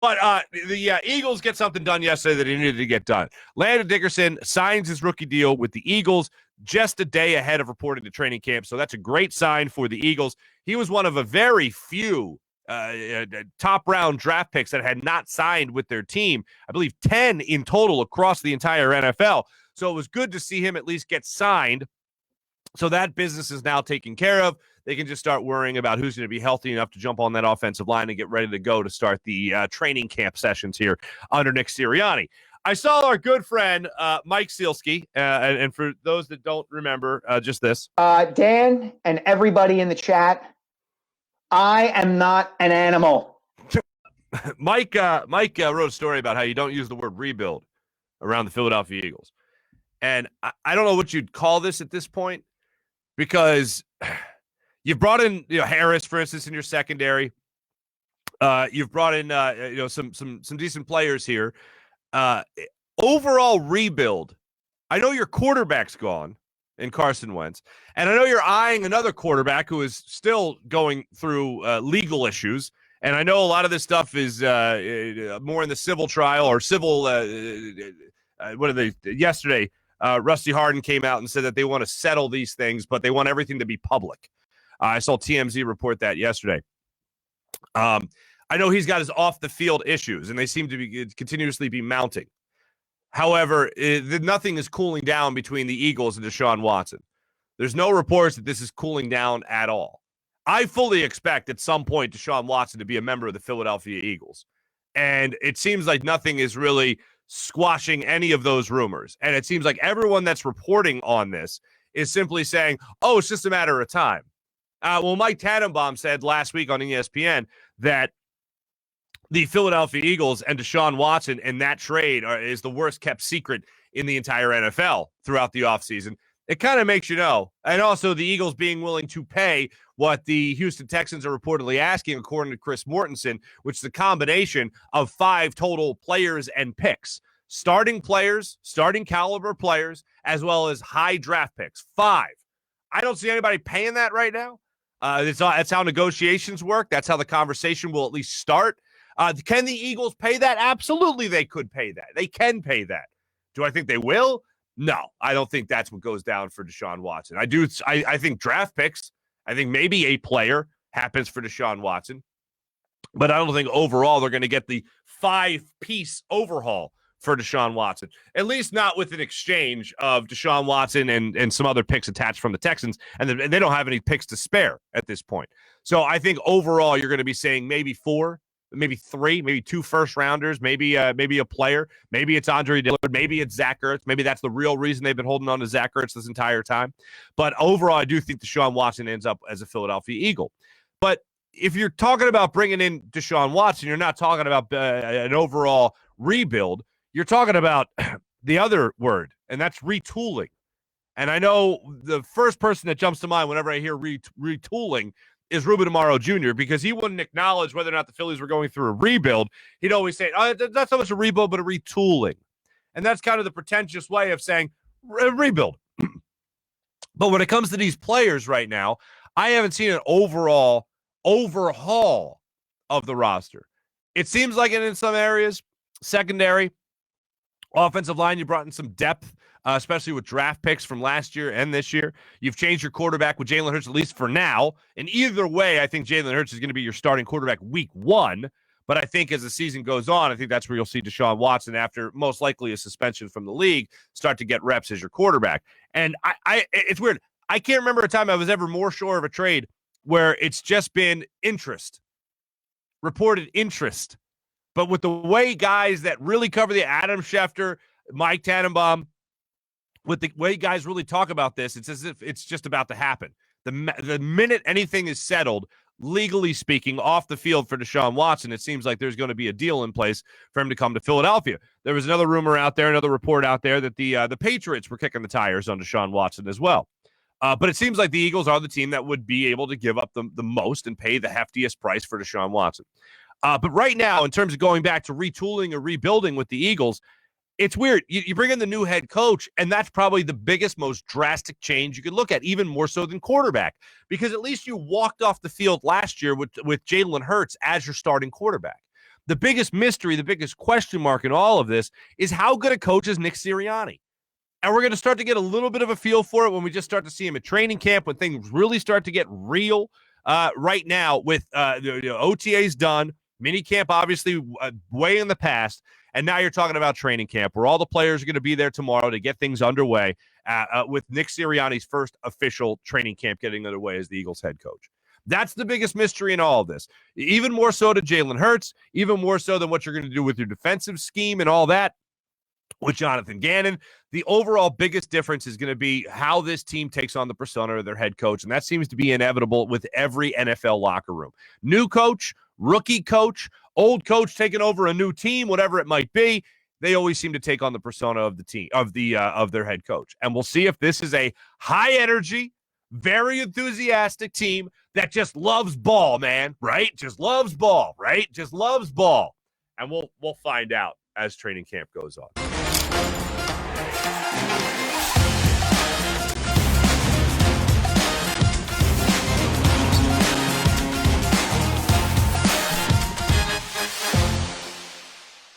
But the Eagles get something done yesterday that they needed to get done. Landon Dickerson signs his rookie deal with the Eagles just a day ahead of reporting to training camp. So that's a great sign for the Eagles. He was one of a very few top-round draft picks that had not signed with their team. I believe 10 in total across the entire NFL. So it was good to see him at least get signed. So that business is now taken care of. They can just start worrying about who's going to be healthy enough to jump on that offensive line and get ready to go to start the training camp sessions here under Nick Sirianni. I saw our good friend, Mike Sealski, and for those that don't remember, just this. Dan and everybody in the chat, I am not an animal. Mike wrote a story about how you don't use the word rebuild around the Philadelphia Eagles. And I don't know what you'd call this at this point, because you've brought in Harris, for instance, in your secondary. You've brought in some decent players here. Overall rebuild. I know your quarterback's gone in Carson Wentz, and I know you're eyeing another quarterback who is still going through legal issues. And I know a lot of this stuff is more in the civil trial or civil. What are they? Yesterday, Rusty Hardin came out and said that they want to settle these things, but they want everything to be public. I saw TMZ report that yesterday. I know he's got his off-the-field issues, and they seem to be continuously be mounting. However, nothing is cooling down between the Eagles and Deshaun Watson. There's no reports that this is cooling down at all. I fully expect at some point Deshaun Watson to be a member of the Philadelphia Eagles, and it seems like nothing is really squashing any of those rumors. And it seems like everyone that's reporting on this is simply saying, oh, it's just a matter of time. Well, Mike Tannenbaum said last week on ESPN that the Philadelphia Eagles and Deshaun Watson and that trade is the worst kept secret in the entire NFL throughout the offseason. It kind of makes you know. And also the Eagles being willing to pay what the Houston Texans are reportedly asking, according to Chris Mortensen, which is a combination of 5 total players and picks. Starting players, starting caliber players, as well as high draft picks. 5. I don't see anybody paying that right now. That's how negotiations work. That's how the conversation will at least start. Can the Eagles pay that? Absolutely, they could pay that. They can pay that. Do I think they will? No, I don't think that's what goes down for Deshaun Watson. I think draft picks, I think maybe a player happens for Deshaun Watson, but I don't think overall they're going to get the 5-piece overhaul for Deshaun Watson, at least not with an exchange of Deshaun Watson and some other picks attached from the Texans, and they don't have any picks to spare at this point. So I think overall you're going to be saying maybe 4, maybe 3, maybe 2 first-rounders, maybe a player. Maybe it's Andre Dillard. Maybe it's Zach Ertz. Maybe that's the real reason they've been holding on to Zach Ertz this entire time. But overall, I do think Deshaun Watson ends up as a Philadelphia Eagle. But if you're talking about bringing in Deshaun Watson, you're not talking about an overall rebuild. You're talking about the other word, and that's retooling. And I know the first person that jumps to mind whenever I hear retooling is Ruben Amaro Jr., because he wouldn't acknowledge whether or not the Phillies were going through a rebuild. He'd always say, oh, it's not so much a rebuild, but a retooling. And that's kind of the pretentious way of saying rebuild. But when it comes to these players right now, I haven't seen an overall overhaul of the roster. It seems like it in some areas, secondary, offensive line, you brought in some depth, especially with draft picks from last year and this year. You've changed your quarterback with Jalen Hurts, at least for now. And either way, I think Jalen Hurts is going to be your starting quarterback week 1. But I think as the season goes on, I think that's where you'll see Deshaun Watson, after most likely a suspension from the league, start to get reps as your quarterback. And it's weird. I can't remember a time I was ever more sure of a trade where it's just been interest, reported interest. But with the way guys that really cover the Adam Schefter, Mike Tannenbaum, with the way guys really talk about this, it's as if it's just about to happen. The minute anything is settled, legally speaking, off the field for Deshaun Watson, it seems like there's going to be a deal in place for him to come to Philadelphia. There was another rumor out there, another report out there that the Patriots were kicking the tires on Deshaun Watson as well. But it seems like the Eagles are the team that would be able to give up the most and pay the heftiest price for Deshaun Watson. But right now, in terms of going back to retooling or rebuilding with the Eagles, it's weird. You bring in the new head coach, and that's probably the biggest, most drastic change you could look at, even more so than quarterback, because at least you walked off the field last year with Jalen Hurts as your starting quarterback. the biggest mystery, the biggest question mark in all of this is how good a coach is Nick Sirianni. And we're going to start to get a little bit of a feel for it when we just start to see him at training camp, when things really start to get real. Right now with OTAs done, minicamp obviously way in the past, and now you're talking about training camp where all the players are going to be there tomorrow to get things underway with Nick Sirianni's first official training camp getting underway as the Eagles head coach. That's the biggest mystery in all of this. Even more so to Jalen Hurts, even more so than what you're going to do with your defensive scheme and all that with Jonathan Gannon. The overall biggest difference is going to be how this team takes on the persona of their head coach, and that seems to be inevitable with every NFL locker room. New coach, rookie coach, old coach taking over a new team, whatever it might be, they always seem to take on the persona of the team, of their head coach. And we'll see if this is a high energy, very enthusiastic team that just loves ball, man, right? Just loves ball, right? Just loves ball. And we'll find out as training camp goes on.